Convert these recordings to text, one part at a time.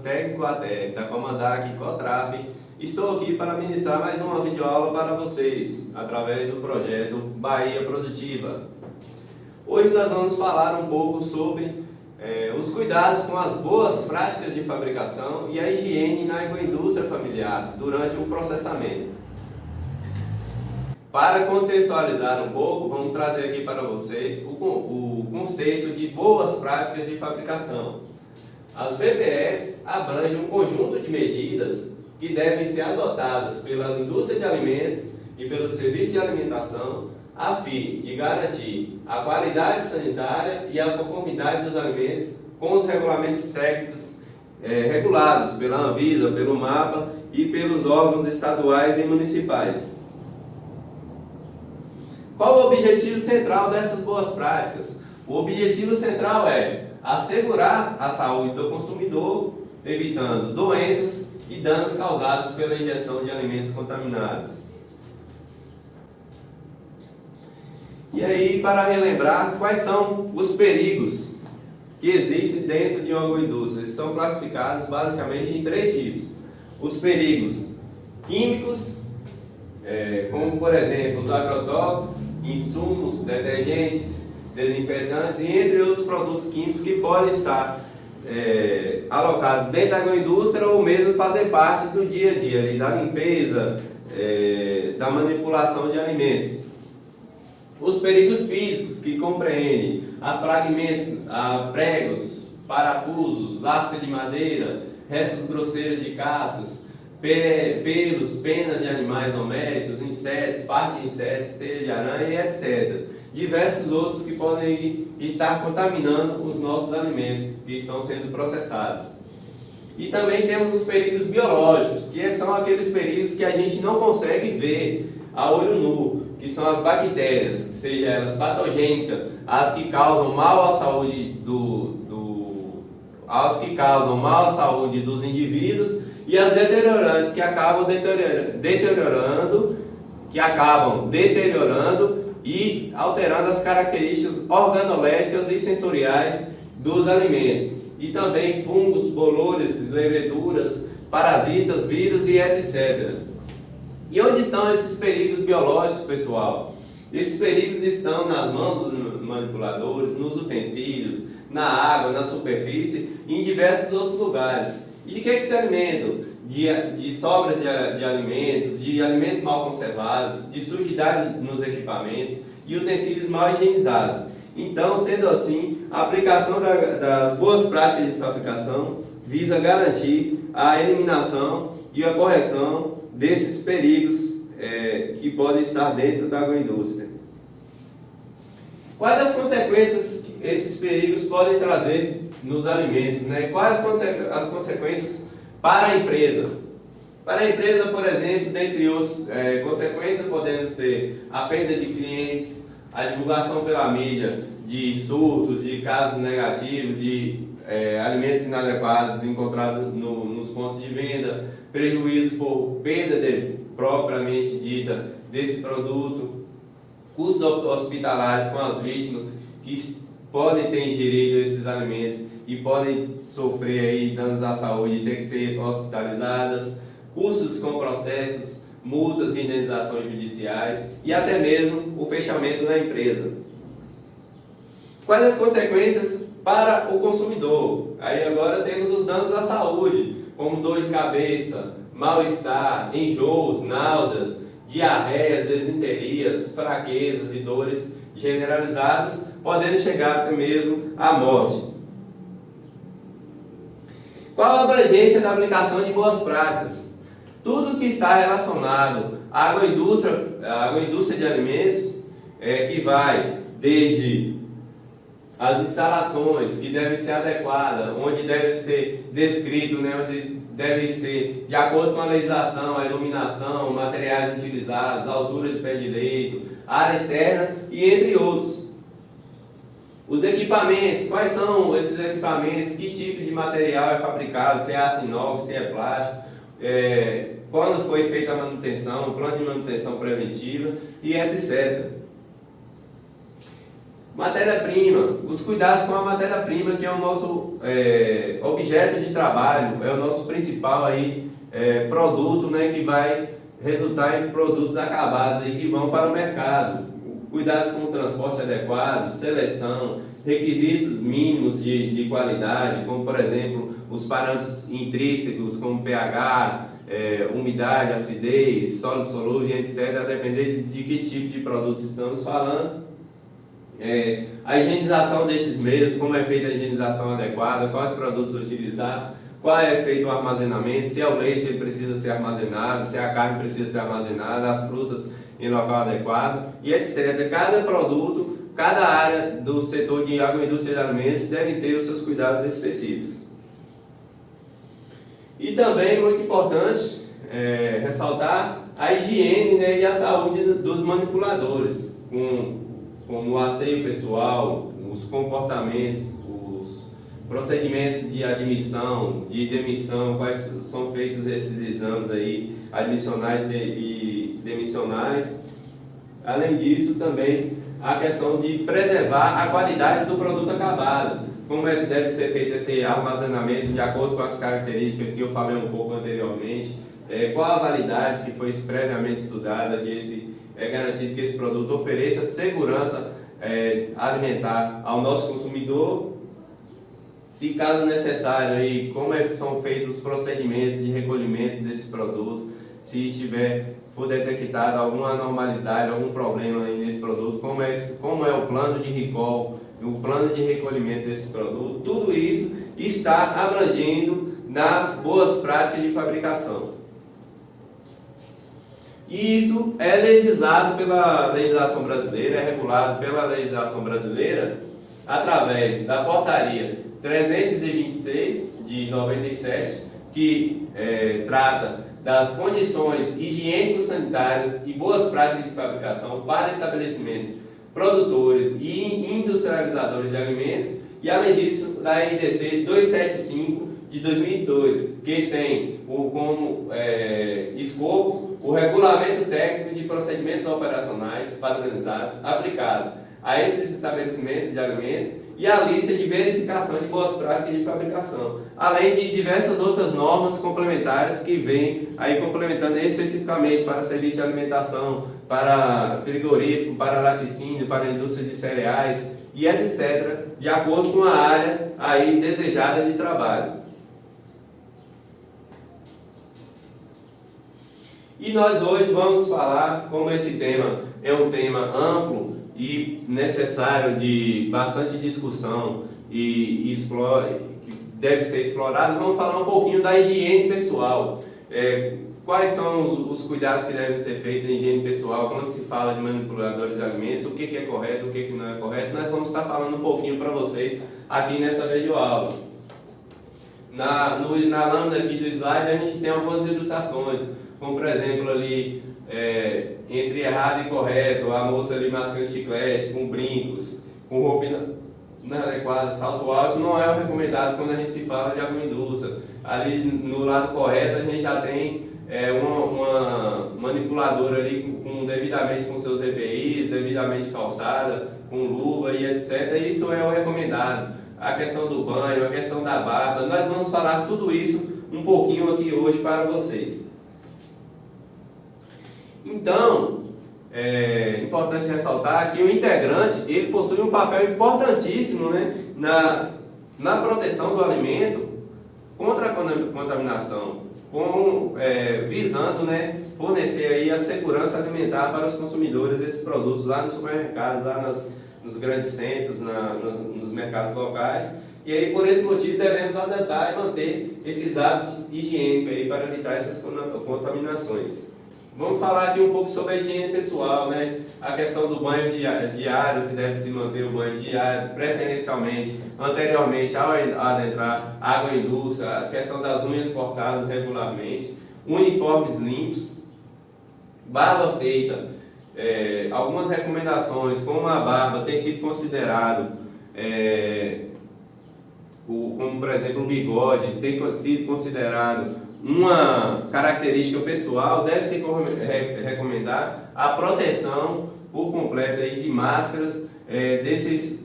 técnico ATE da Comandac Cotraf. Estou aqui para ministrar mais uma videoaula para vocês, através do projeto Bahia Produtiva. Hoje nós vamos falar um pouco sobre os cuidados com as boas práticas de fabricação e a higiene na agroindústria familiar durante o processamento. Para contextualizar um pouco, vamos trazer aqui para vocês o conceito de boas práticas de fabricação. As BPFs abrangem um conjunto de medidas que devem ser adotadas pelas indústrias de alimentos e pelos serviços de alimentação a fim de garantir a qualidade sanitária e a conformidade dos alimentos com os regulamentos técnicos regulados pela Anvisa, pelo MAPA e pelos órgãos estaduais e municipais. Qual o objetivo central dessas boas práticas? O objetivo central é assegurar a saúde do consumidor, evitando doenças e danos causados pela ingestão de alimentos contaminados. E aí, para relembrar, quais são os perigos que existem dentro de uma agroindústria? Eles são classificados basicamente em três tipos. Os perigos químicos, como por exemplo os agrotóxicos, insumos, detergentes, desinfetantes e entre outros produtos químicos que podem estar alocados dentro da agroindústria ou mesmo fazer parte do dia a dia, ali, da limpeza, da manipulação de alimentos. Os perigos físicos, que compreendem a fragmentos, a pregos, parafusos, lasca de madeira, restos grosseiros de cascas, pelos, penas de animais domésticos, insetos, parte de insetos, teia de aranha e etc. Diversos outros que podem estar contaminando os nossos alimentos que estão sendo processados. E também temos os perigos biológicos, que são aqueles perigos que a gente não consegue ver a olho nu, que são as bactérias, sejam elas patogênicas, as que causam mal à saúde as que causam mal à saúde dos indivíduos, e as deteriorantes, que acabam deteriorando e alterando as características organolépticas e sensoriais dos alimentos. E também fungos, bolores, leveduras, parasitas, vírus e etc. E onde estão esses perigos biológicos, pessoal? Esses perigos estão nas mãos dos manipuladores, nos utensílios, na água, na superfície e em diversos outros lugares. E de que se alimentam? De sobras de alimentos, de alimentos mal conservados, de sujidade nos equipamentos e utensílios mal higienizados. Então, sendo assim, a aplicação das boas práticas de fabricação visa garantir a eliminação e a correção desses perigos que podem estar dentro da agroindústria. Quais as consequências que esses perigos podem trazer nos alimentos, né? Quais as consequências para a empresa? Para a empresa, por exemplo, dentre outras consequências, podendo ser a perda de clientes, a divulgação pela mídia de surtos, de casos negativos, de alimentos inadequados encontrados nos pontos de venda, prejuízos por perda propriamente dita desse produto, custos hospitalares com as vítimas que podem ter ingerido esses alimentos e podem sofrer aí danos à saúde e ter que ser hospitalizadas, custos com processos, multas e indenizações judiciais e até mesmo o fechamento da empresa. Quais as consequências para o consumidor? Aí agora temos os danos à saúde, como dor de cabeça, mal-estar, enjoos, náuseas, diarreias, desinterias, fraquezas e dores generalizadas, podendo chegar até mesmo à morte. Qual a abrangência da aplicação de boas práticas? Tudo que está relacionado à agroindústria de alimentos, que vai desde as instalações que devem ser adequadas, onde deve ser descrito, né, onde deve ser de acordo com a legislação, a iluminação, materiais utilizados, altura de pé de leito, área externa e entre outros. Os equipamentos, quais são esses equipamentos, que tipo de material é fabricado, se é aço inox, se é plástico, quando foi feita a manutenção, o plano de manutenção preventiva e etc. Matéria-prima, os cuidados com a matéria-prima, que é o nosso objeto de trabalho, é o nosso principal aí, produto, né, que vai resultar em produtos acabados aí, que vão para o mercado. Cuidados com o transporte adequado, seleção, requisitos mínimos de qualidade, como por exemplo os parâmetros intrínsecos, como pH, umidade, acidez, sólido solúvel, etc., a depender de que tipo de produtos estamos falando. A higienização destes meios, como é feita a higienização adequada, quais produtos utilizar, qual é feito o armazenamento, se é o leite ele precisa ser armazenado, se a carne precisa ser armazenada, as frutas em local adequado, e etc. Cada produto, cada área do setor de agroindústria de alimentos deve ter os seus cuidados específicos. E também, muito importante, ressaltar a higiene, né, e a saúde dos manipuladores, como o asseio pessoal, os comportamentos, os procedimentos de admissão, de demissão, quais são feitos esses exames aí, admissionais e demissionais. Além disso, também a questão de preservar a qualidade do produto acabado, como deve ser feito esse armazenamento de acordo com as características que eu falei um pouco anteriormente, qual a validade que foi previamente estudada, que é garantido que esse produto ofereça segurança alimentar ao nosso consumidor. Se caso necessário, aí, como são feitos os procedimentos de recolhimento desse produto, se for detectado alguma anormalidade, algum problema aí nesse produto, como é o plano de recall, o plano de recolhimento desse produto, tudo isso está abrangendo nas boas práticas de fabricação. E isso é legislado pela legislação brasileira, é regulado pela legislação brasileira através da portaria 326 de 97, que trata das condições higiênico-sanitárias e boas práticas de fabricação para estabelecimentos produtores e industrializadores de alimentos, e além disso da RDC 275 de 2002, que tem como escopo o regulamento técnico de procedimentos operacionais padronizados aplicados a esses estabelecimentos de alimentos e a lista de verificação de boas práticas de fabricação, além de diversas outras normas complementares que vêm aí complementando especificamente para serviço de alimentação, para frigorífico, para laticínio, para a indústria de cereais e etc., de acordo com a área aí desejada de trabalho. E nós hoje vamos falar, como esse tema é um tema amplo e necessário de bastante discussão e que deve ser explorado, vamos falar um pouquinho da higiene pessoal. Quais são os cuidados que devem ser feitos em higiene pessoal quando se fala de manipuladores de alimentos, o que é correto, o que não é correto. Nós vamos estar falando um pouquinho para vocês aqui nessa videoaula. Na lâmina aqui do slide a gente tem algumas ilustrações, como por exemplo ali, entre errado e correto, a moça ali mascando chiclete, com brincos, com roupa inadequada, salto alto, não é o recomendado quando a gente se fala de agroindústria. Ali no lado correto a gente já tem uma manipuladora ali devidamente com seus EPIs, devidamente calçada, com luva e etc. Isso é o recomendado. A questão do banho, a questão da barba, nós vamos falar tudo isso um pouquinho aqui hoje para vocês. Então, é importante ressaltar que o integrante ele possui um papel importantíssimo, né, na proteção do alimento contra a contaminação, visando, né, fornecer aí a segurança alimentar para os consumidores desses produtos lá nos supermercados, lá nos grandes centros, nos mercados locais. E aí, por esse motivo, devemos adotar e manter esses hábitos higiênicos aí para evitar essas contaminações. Vamos falar aqui um pouco sobre a higiene pessoal, né? A questão do banho diário, que deve se manter o banho diário, preferencialmente, anteriormente ao adentrar a agroindústria, a questão das unhas cortadas regularmente, uniformes limpos, barba feita, algumas recomendações, como a barba tem sido considerado, como por exemplo o bigode, tem sido considerado uma característica pessoal, deve-se recomendar a proteção por completo aí de máscaras desses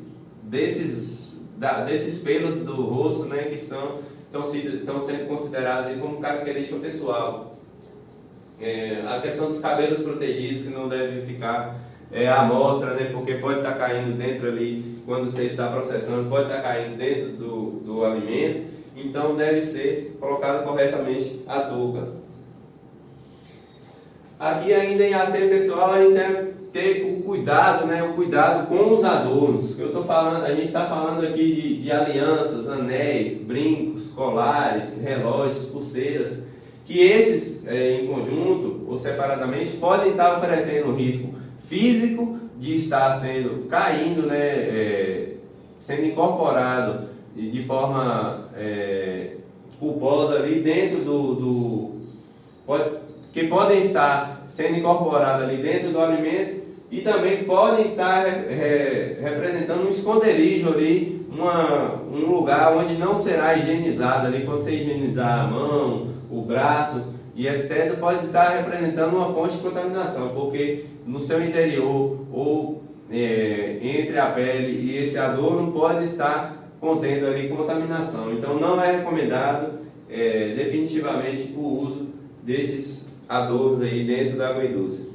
pelos do rosto, né, que estão sendo considerados aí como característica pessoal. A questão dos cabelos protegidos, que não deve ficar à mostra, né, porque pode estar caindo dentro ali, quando você está processando, pode estar caindo dentro do alimento, então deve ser colocada corretamente a touca. Aqui ainda em asseio pessoal, a gente deve ter o cuidado, né, o cuidado com os adornos. A gente está falando aqui de alianças, anéis, brincos, colares, relógios, pulseiras, que esses em conjunto ou separadamente podem estar oferecendo risco físico de estar caindo, né, sendo incorporado de forma culposa ali dentro que podem estar sendo incorporados ali dentro do alimento e também podem estar representando um esconderijo ali, um lugar onde não será higienizado ali, quando você higienizar a mão, o braço e etc., pode estar representando uma fonte de contaminação, porque no seu interior ou entre a pele e esse adorno pode estar contendo ali contaminação. Então não é recomendado definitivamente o uso desses adornos aí dentro da agroindústria.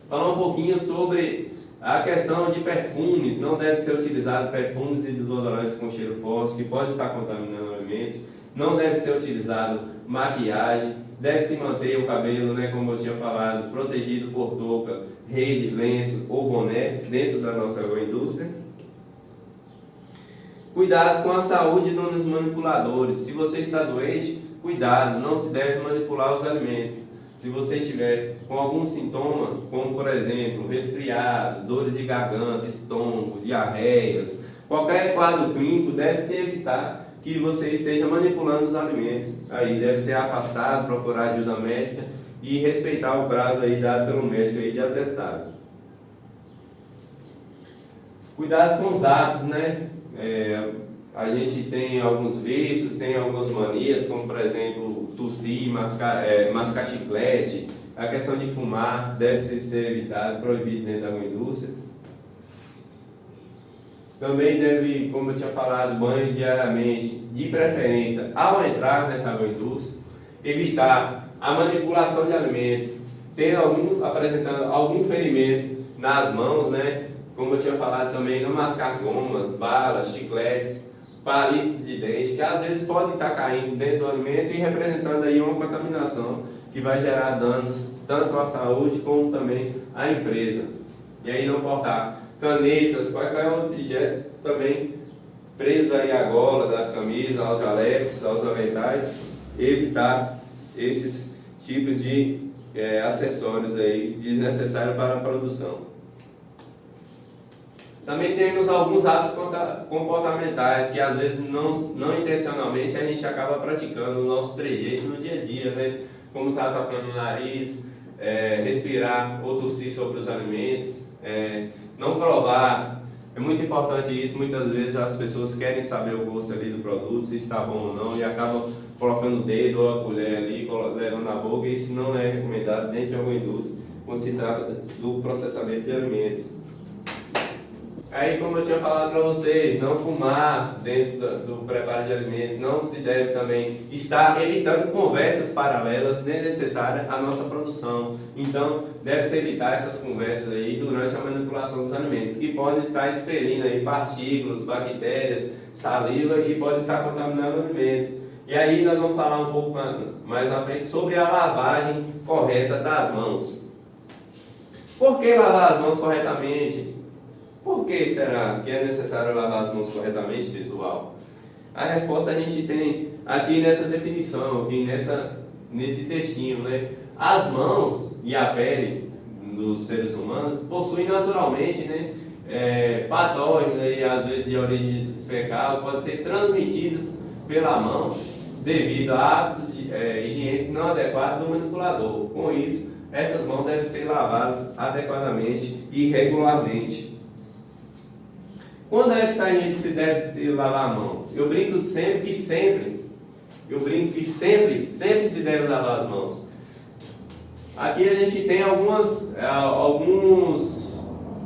Falar um pouquinho sobre a questão de perfumes. Não deve ser utilizado perfumes e desodorantes com cheiro forte, que pode estar contaminando alimentos. Não deve ser utilizado maquiagem. Deve-se manter o cabelo, né, como eu tinha falado, protegido por touca, rede, lenço ou boné dentro da nossa agroindústria. Cuidados com a saúde dos manipuladores. Se você está doente, cuidado, não se deve manipular os alimentos. Se você estiver com algum sintoma, como por exemplo, resfriado, dores de garganta, estômago, diarreias, qualquer quadro clínico, deve-se evitar que você esteja manipulando os alimentos. Aí deve ser afastado, procurar ajuda médica e respeitar o prazo aí dado pelo médico aí de atestado. Cuidados com os hábitos, né? A gente tem alguns vícios, tem algumas manias, como por exemplo, tossir, mascar chiclete. A questão de fumar deve ser evitada, proibido dentro da agroindústria. Também deve, como eu tinha falado, banho diariamente, de preferência ao entrar nessa agroindústria. Evitar a manipulação de alimentos, apresentando algum ferimento nas mãos, né? Como eu tinha falado também, não mascar gomas, balas, chicletes, palitos de dente, que às vezes podem estar caindo dentro do alimento e representando aí uma contaminação que vai gerar danos tanto à saúde como também à empresa. E aí não portar canetas, qualquer objeto também preso aí à gola das camisas, aos jalecos, aos aventais, evitar esses tipos de acessórios aí desnecessários para a produção. Também temos alguns hábitos comportamentais que às vezes não intencionalmente a gente acaba praticando o nosso trejeito no dia a dia, né? Como estar tocando o nariz, respirar ou tossir sobre os alimentos, não provar. É muito importante isso, muitas vezes as pessoas querem saber o gosto ali do produto, se está bom ou não, e acabam colocando o dedo ou a colher ali, levando na boca, e isso não é recomendado dentro de alguma indústria, quando se trata do processamento de alimentos. Aí, como eu tinha falado para vocês, não fumar dentro do preparo de alimentos, não se deve também estar evitando conversas paralelas desnecessárias à nossa produção. Então, deve-se evitar essas conversas aí durante a manipulação dos alimentos, que podem estar expelindo aí partículas, bactérias, saliva e podem estar contaminando alimentos. E aí nós vamos falar um pouco mais na frente sobre a lavagem correta das mãos. Por que lavar as mãos corretamente? Por que será que é necessário lavar as mãos corretamente, pessoal? A resposta a gente tem aqui nessa definição, aqui nesse textinho, né? As mãos e a pele dos seres humanos possuem naturalmente, né, patógenos e às vezes de origem fecal, podem ser transmitidos pela mão devido a hábitos higiênicos não adequados do manipulador. Com isso, essas mãos devem ser lavadas adequadamente e regularmente. Quando é que a gente deve se lavar a mão? Eu brinco sempre que sempre se deve lavar as mãos. Aqui a gente tem alguns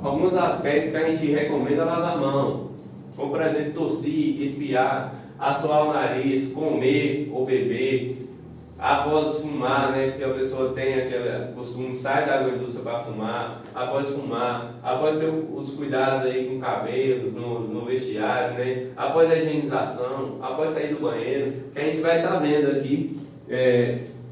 alguns aspectos que a gente recomenda lavar a mão, como por exemplo tossir, espirrar, assoar o nariz, comer ou beber, após fumar, né, se a pessoa tem aquele costume, sai da agroindústria para fumar, após fumar, após ter os cuidados aí com cabelos, no vestiário, né, após a higienização, após sair do banheiro, que a gente vai estar vendo aqui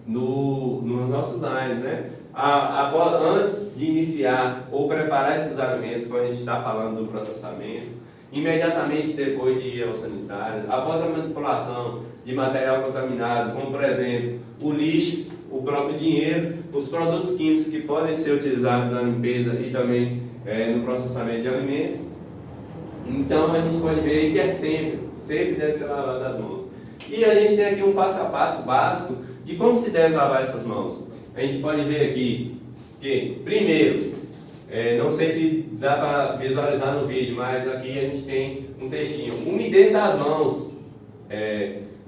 no nosso slide, né? Antes de iniciar ou preparar esses alimentos, quando a gente está falando do processamento, imediatamente depois de ir ao sanitário, após a manipulação de material contaminado, como por exemplo o lixo, o próprio dinheiro, os produtos químicos que podem ser utilizados na limpeza e também no processamento de alimentos. Então a gente pode ver que sempre deve ser lavado as mãos. E a gente tem aqui um passo a passo básico de como se deve lavar essas mãos. A gente pode ver aqui que, primeiro, não sei se dá para visualizar no vídeo, mas aqui a gente tem um textinho. Umedeça as mãos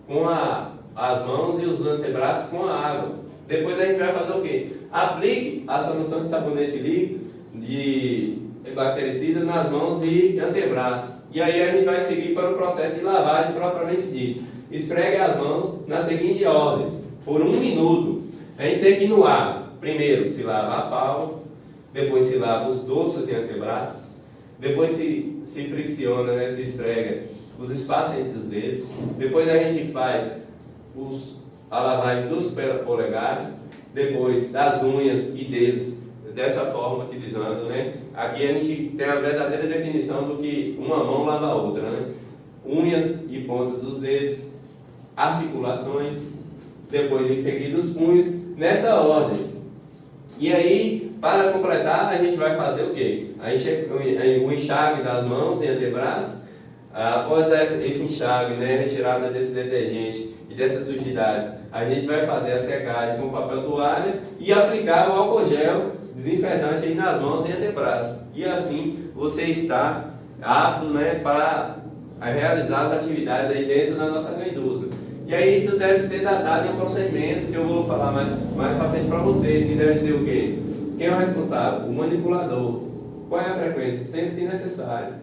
com as mãos e os antebraços com a água. Depois a gente vai fazer o quê? Aplique a solução de sabonete líquido de bactericida nas mãos e antebraços. E aí a gente vai seguir para o processo de lavagem propriamente dito. Esfregue as mãos na seguinte ordem, por 1 minuto. A gente tem que ir no ar. Primeiro se lava a palma, depois se lava os dorsos e antebraços, depois se fricciona, né, se esfrega os espaços entre os dedos, depois a gente faz a lavagem dos polegares, depois das unhas e dedos, dessa forma, utilizando, né? Aqui a gente tem a verdadeira definição do que uma mão lava a outra, né? Unhas e pontas dos dedos, articulações, depois em seguida os punhos, nessa ordem. E aí, para completar, a gente vai fazer o quê? O enxágue das mãos e antebraços. Após esse enxágue, né, retirada desse detergente e dessas sujidades, a gente vai fazer a secagem com papel toalha e aplicar o álcool gel desinfetante aí nas mãos e antebraços. E assim você está apto, né, para realizar as atividades aí dentro da nossa agroindústria. E aí isso deve ser datado em um procedimento que eu vou falar mais para frente para vocês, que deve ter o quê? Quem é o responsável? O manipulador. Qual é a frequência? Sempre que necessário.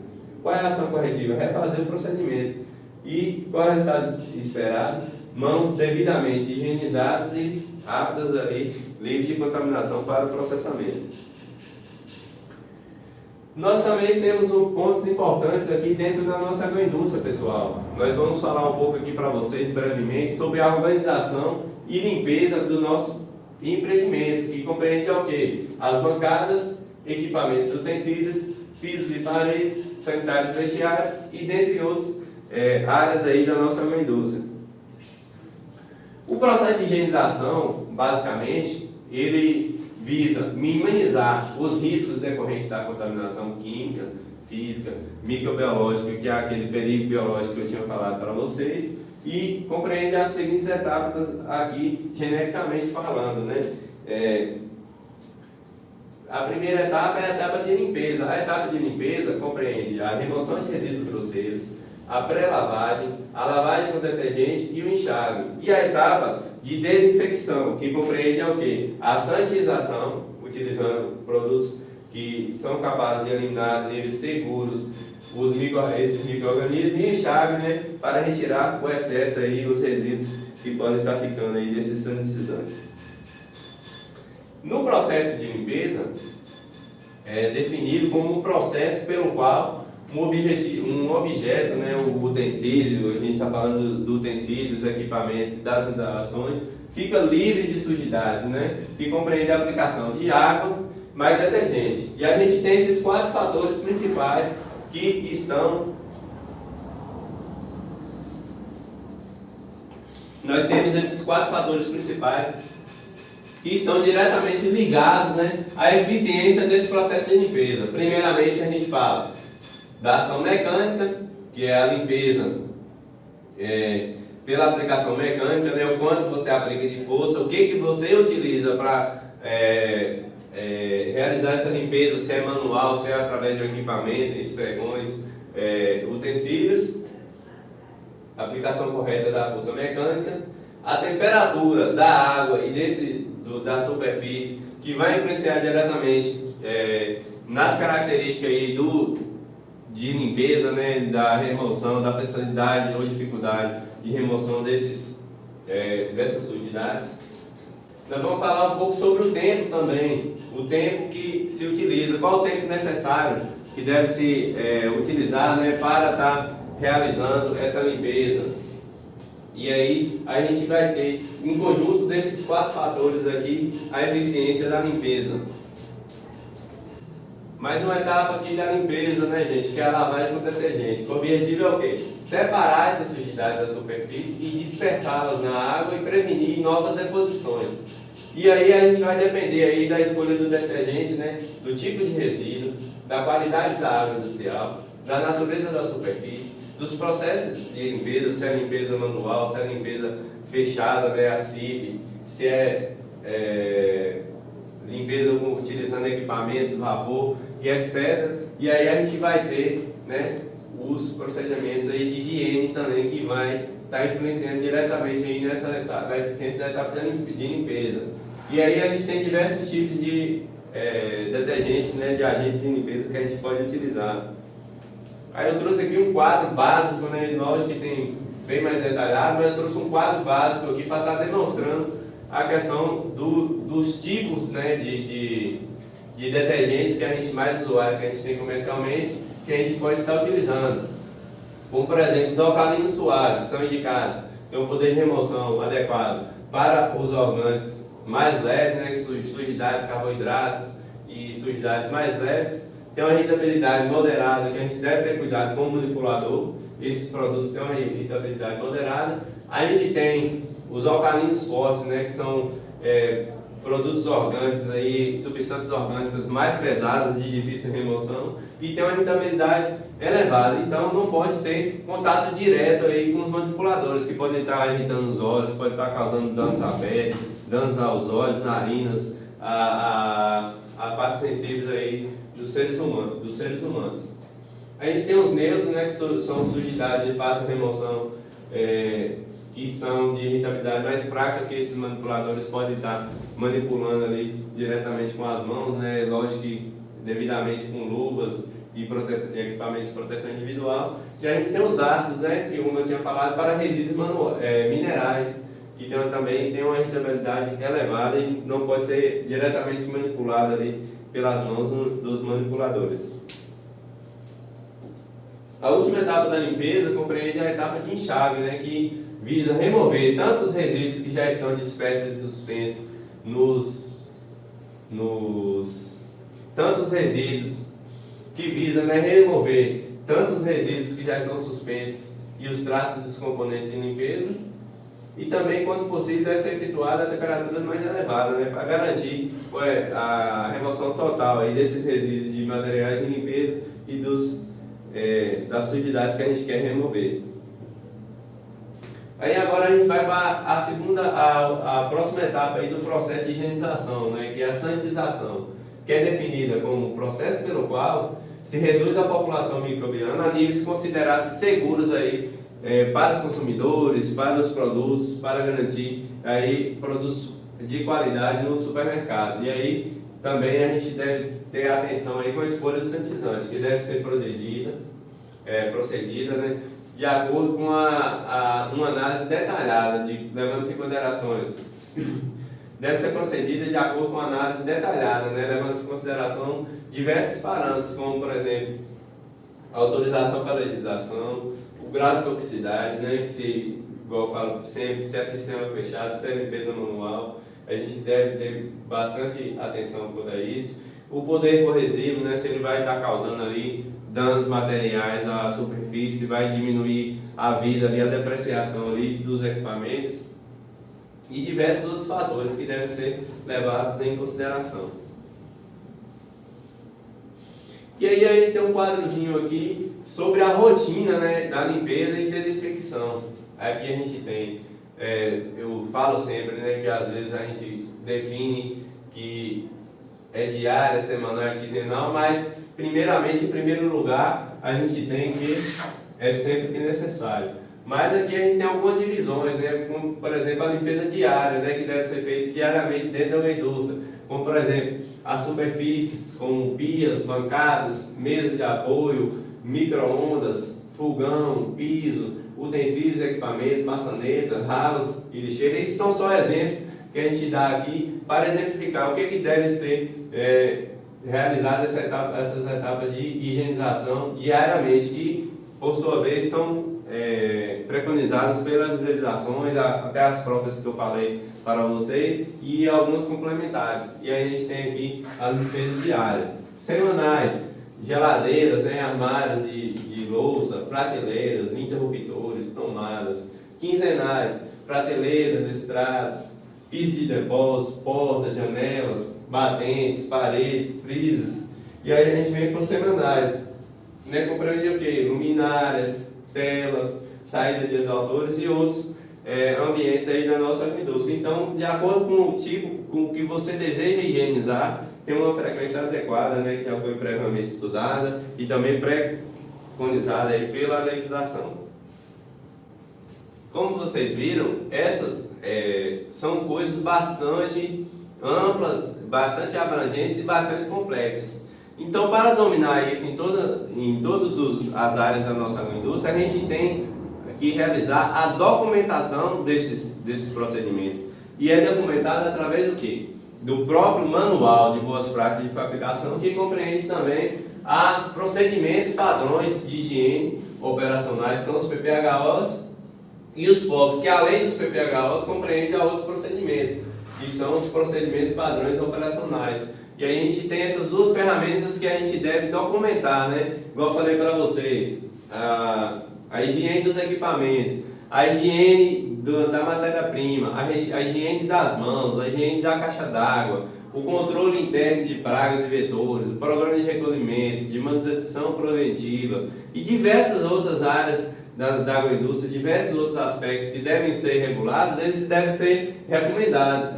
Qual é a ação corretiva? Refazer o procedimento. E qual é o resultado esperado? Mãos devidamente higienizadas e aptas aí, livres de contaminação para o processamento. Nós também temos pontos importantes aqui dentro da nossa agroindústria, pessoal. Nós vamos falar um pouco aqui para vocês brevemente sobre a organização e limpeza do nosso empreendimento, que compreende o quê? As bancadas, equipamentos, utensílios, pisos e paredes, sanitários vestiários e dentre outras áreas aí da nossa agroindústria. O processo de higienização, basicamente, ele visa minimizar os riscos decorrentes da contaminação química, física, microbiológica, que é aquele perigo biológico que eu tinha falado para vocês, e compreende as seguintes etapas aqui, genericamente falando, né? A primeira etapa é a etapa de limpeza. A etapa de limpeza compreende a remoção de resíduos grosseiros, a pré-lavagem, a lavagem com detergente e o enxágue. E a etapa de desinfecção, que compreende o quê? A sanitização, utilizando produtos que são capazes de eliminar níveis seguros esses micro-organismos, e enxágue, né, para retirar o excesso aí, os resíduos que podem estar ficando aí desses sanitizantes. No processo de limpeza, é definido como um processo pelo qual um objeto, né, o utensílio, a gente está falando do utensílio, dos equipamentos, das instalações, fica livre de sujidades, né, que compreende a aplicação de água mais detergente. E a gente tem esses 4 fatores principais que estão... Nós temos esses 4 fatores principais que estão diretamente ligados, né, à eficiência desse processo de limpeza. Primeiramente, a gente fala da ação mecânica, que é a limpeza pela aplicação mecânica, né, o quanto você aplica de força, o que você utiliza para realizar essa limpeza, se é manual, se é através de um equipamento, esfregões, utensílios, aplicação correta da força mecânica, a temperatura da água e da superfície, que vai influenciar diretamente nas características aí de limpeza, né, da remoção, da facilidade ou dificuldade de remoção dessas sujidades. Nós vamos falar um pouco sobre o tempo também, o tempo que se utiliza, qual o tempo necessário que deve se utilizar, né, para estar realizando essa limpeza. E aí a gente vai ter, em conjunto desses 4 fatores aqui, a eficiência da limpeza. Mais uma etapa aqui da limpeza, né, gente, que é a lavagem com detergente. O objetivo é o quê? Separar essas sujidades da superfície e dispersá-las na água e prevenir novas deposições. E aí a gente vai depender aí da escolha do detergente, né, do tipo de resíduo, da qualidade da água industrial, da natureza da superfície, dos processos de limpeza, se é limpeza manual, se é limpeza fechada, né, a CIP, se é limpeza utilizando equipamentos, vapor e etc. E aí a gente vai ter, né, os procedimentos aí de higiene também que vai estar influenciando diretamente aí nessa etapa, da eficiência da etapa de limpeza. E aí a gente tem diversos tipos de detergentes, né, de agentes de limpeza que a gente pode utilizar. Aí eu trouxe aqui um quadro básico, né, lógico que tem bem mais detalhado, mas eu trouxe um quadro básico aqui para estar demonstrando a questão dos tipos, né, de detergentes que a gente mais usuários que a gente tem comercialmente, que a gente pode estar utilizando. Como por exemplo, os alcalinos suaves, que são indicados, têm um poder de remoção adequado para os orgânicos mais leves, né, que são sujidades, carboidratos e sujidades mais leves. Tem uma irritabilidade moderada, que a gente deve ter cuidado com o manipulador. Esses produtos têm uma irritabilidade moderada. A gente tem os alcalinos fortes, né, que são produtos orgânicos, aí, substâncias orgânicas mais pesadas, de difícil remoção, e tem uma irritabilidade elevada. Então não pode ter contato direto aí com os manipuladores, que podem estar irritando os olhos, podem estar causando danos à pele, danos aos olhos, narinas, a partes sensíveis aí dos seres humanos. A gente tem os neutros, né, que são sujidades de fácil remoção, que são de irritabilidade mais fraca, que esses manipuladores podem estar manipulando ali diretamente com as mãos, né, lógico que devidamente com luvas e equipamentos de proteção individual. E a gente tem os ácidos, né, que como eu tinha falado, para resíduos minerais, que também tem uma irritabilidade elevada e não pode ser diretamente manipulado ali pelas mãos dos manipuladores. A última etapa da limpeza compreende a etapa de enxágue, né, que visa remover tanto os resíduos que já estão dispersos e suspensos tanto os resíduos que visa, né, remover tanto os resíduos que já estão suspensos e os traços dos componentes de limpeza, e também, quando possível, deve ser efetuada a temperatura mais elevada, né, para garantir a remoção total aí desses resíduos de materiais de limpeza e das sujidades que a gente quer remover. Aí agora a gente vai para a próxima etapa aí do processo de higienização, né, que é a sanitização, que é definida como o processo pelo qual se reduz a população microbiana a níveis considerados seguros aí, para os consumidores, para os produtos, para garantir aí produtos de qualidade no supermercado. E aí também a gente deve ter atenção aí com a escolha do sanitizante, que deve ser procedida, né, de acordo com uma análise detalhada, levando-se em considerações. Deve ser procedida de acordo com uma análise detalhada, né, levando-se em consideração diversos parâmetros, como, por exemplo, a autorização para a legislação, o grau de toxicidade, né, que igual eu falo sempre, se é sistema fechado, se é limpeza manual, a gente deve ter bastante atenção quanto a isso. O poder corrosivo, né, se ele vai estar causando ali danos materiais à superfície, vai diminuir a vida ali, a depreciação ali dos equipamentos, e diversos outros fatores que devem ser levados em consideração. E aí a gente tem um quadrozinho aqui sobre a rotina, né, da limpeza e desinfecção. Aqui a gente tem, eu falo sempre, né, que às vezes a gente define que é diária, semanal, quinzenal, mas primeiramente, em primeiro lugar, a gente tem que é sempre que necessário. Mas aqui a gente tem algumas divisões, né? Como, por exemplo, a limpeza diária, né? Que deve ser feita diariamente dentro de uma indústria. Como, por exemplo, as superfícies, como pias, bancadas, mesas de apoio, micro-ondas, fogão, piso, utensílios, equipamentos, maçaneta, ralos e lixeira. Esses são só exemplos que a gente dá aqui para exemplificar o que deve ser realizado essas etapas de higienização diariamente, que por sua vez são preconizadas pelas legislações, até as próprias que eu falei para vocês, e algumas complementares. E aí a gente tem aqui a limpeza diária. Semanais, geladeiras, né, armários de louça, prateleiras, interruptores, tomadas. Quinzenais, prateleiras, estrados, pisos de depósito, portas, janelas, batentes, paredes, freezers. E aí a gente vem para o semanais, né, compreende o que? Luminárias, telas, saída de exaustores e outros ambientes aí da nossa indústria. Então, de acordo com o tipo, com o que você deseja higienizar, tem uma frequência adequada, né, que já foi previamente estudada e também preconizada aí pela legislação. Como vocês viram, essas são coisas bastante amplas, bastante abrangentes e bastante complexas. Então, para dominar isso em todas as áreas da nossa agroindústria, a gente tem que realizar a documentação desses procedimentos. E é documentado através do quê? Do próprio Manual de Boas Práticas de Fabricação, que compreende também a procedimentos padrões de higiene operacionais, que são os PPHOs e os POPs, que além dos PPHOs compreendem outros procedimentos, que são os procedimentos padrões operacionais. E aí a gente tem essas duas ferramentas que a gente deve documentar, né? Igual eu falei para vocês, a higiene dos equipamentos, a higiene da matéria-prima, a higiene das mãos, a higiene da caixa d'água, o controle interno de pragas e vetores, o programa de recolhimento, de manutenção preventiva e diversas outras áreas da agroindústria, diversos outros aspectos que devem ser regulados, eles devem ser recomendados,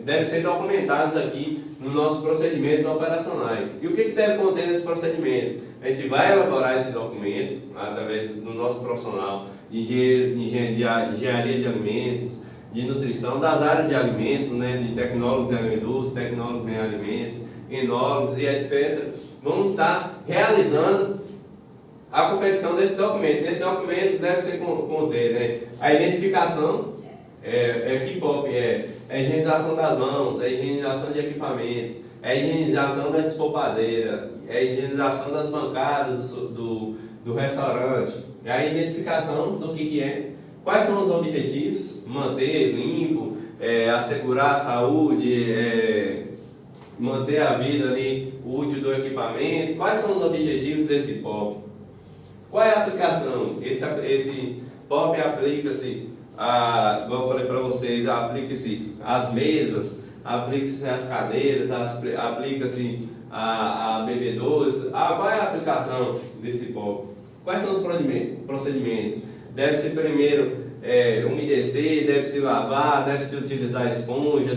devem ser documentados aqui nos nossos procedimentos operacionais. E o que deve conter nesse procedimento? A gente vai elaborar esse documento através do nosso profissional de engenharia de alimentos, de nutrição, das áreas de alimentos, né, de tecnólogos em agroindústria, tecnólogos em alimentos, enólogos e etc. Vamos estar realizando a confecção desse documento. Nesse documento deve ser conter, né, a identificação, que POP a higienização das mãos, a higienização de equipamentos, a higienização da despolpadeira, a higienização das bancadas do restaurante, a identificação do que é, quais são os objetivos, manter limpo, assegurar a saúde, manter a vida ali útil do equipamento, quais são os objetivos desse POP. Qual é a aplicação? Esse POP aplica-se, como eu falei para vocês, aplica-se às mesas, aplica-se às cadeiras, aplica-se a bebedouros. Qual é a aplicação desse POP? Quais são os procedimentos? Deve-se primeiro umedecer, deve-se lavar, deve-se utilizar esponja,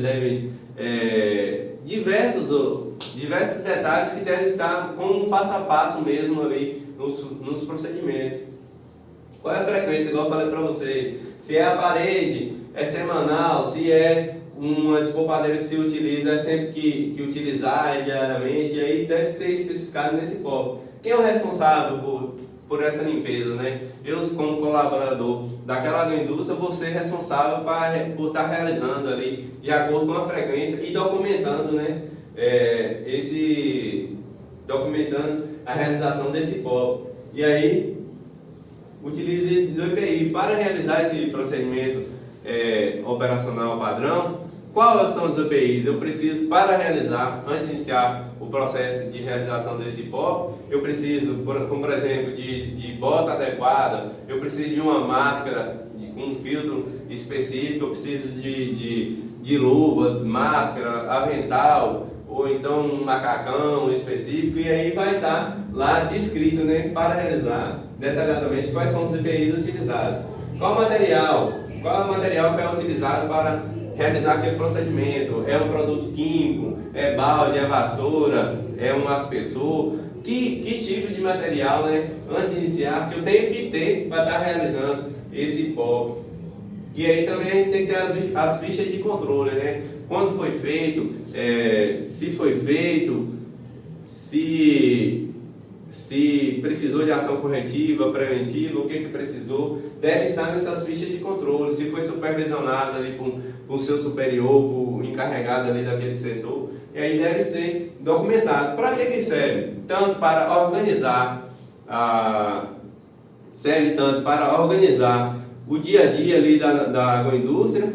diversos detalhes que devem estar como um passo a passo mesmo ali nos procedimentos. Qual é a frequência, igual eu falei para vocês? Se é a parede, é semanal, se é uma despolpadeira que se utiliza, é sempre que utilizar diariamente, e aí deve ser especificado nesse POP. Quem é o responsável por essa limpeza, né? Eu, como colaborador daquela agroindústria, vou ser responsável por estar realizando ali, de acordo com a frequência e documentando, né? Documentando a realização desse POP. E aí, utilize do EPI para realizar esse procedimento operacional padrão. Quais são os EPIs? Eu preciso, para realizar, antes de iniciar o processo de realização desse POP, eu preciso, como por exemplo, de bota adequada, eu preciso de uma máscara com um filtro específico, eu preciso de luvas, máscara, avental, ou então um macacão específico, e aí vai estar lá descrito, né, para realizar detalhadamente quais são os EPIs utilizados. Qual o material que é utilizado para realizar aquele procedimento? É um produto químico, é balde, é vassoura, é um aspersor? que tipo de material, né? Antes de iniciar, que eu tenho que ter para estar realizando esse POC. E aí também a gente tem que ter as fichas de controle, né? Quando foi feito, se foi feito, se precisou de ação corretiva, preventiva, o que precisou, deve estar nessas fichas de controle. Se foi supervisionado ali com o seu superior, por encarregado ali daquele setor, e aí deve ser documentado. Para que serve? Tanto para organizar o dia a dia ali da agroindústria,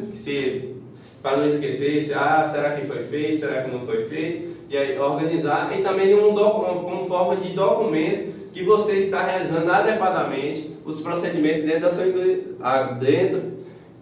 para não esquecer será que foi feito, será que não foi feito, e aí organizar, e também como forma de documento que você está realizando adequadamente os procedimentos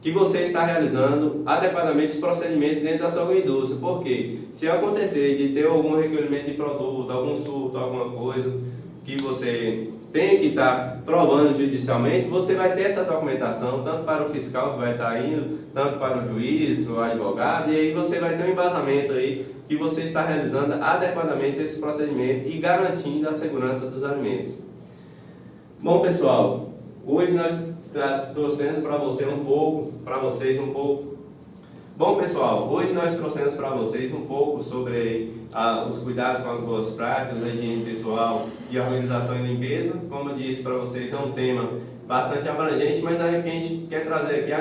que você está realizando adequadamente os procedimentos dentro da sua agroindústria. Porque se acontecer de ter algum recolhimento de produto, algum surto, alguma coisa que você tem que estar provando judicialmente, você vai ter essa documentação, tanto para o fiscal que vai estar indo, tanto para o juiz, o advogado, e aí você vai ter um embasamento aí que você está realizando adequadamente esse procedimento e garantindo a segurança dos alimentos. Bom, pessoal, hoje nós trouxemos para vocês um pouco. Bom, pessoal, hoje nós trouxemos para vocês um pouco sobre os cuidados com as boas práticas, a higiene pessoal e organização e limpeza. Como eu disse para vocês, é um tema bastante abrangente, mas a gente quer trazer aqui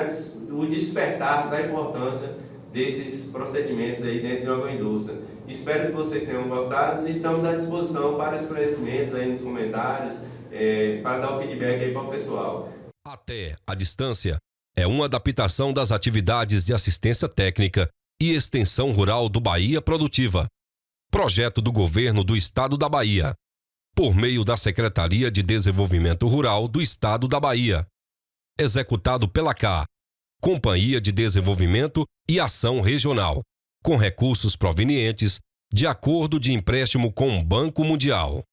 o despertar da importância desses procedimentos aí dentro de uma agroindústria. Espero que vocês tenham gostado e estamos à disposição para esclarecimentos aí nos comentários, para dar o feedback aí para o pessoal. Até a distância é uma adaptação das atividades de assistência técnica e extensão rural do Bahia Produtiva. Projeto do Governo do Estado da Bahia, por meio da Secretaria de Desenvolvimento Rural do Estado da Bahia. Executado pela CA, Companhia de Desenvolvimento e Ação Regional, com recursos provenientes de acordo de empréstimo com o Banco Mundial.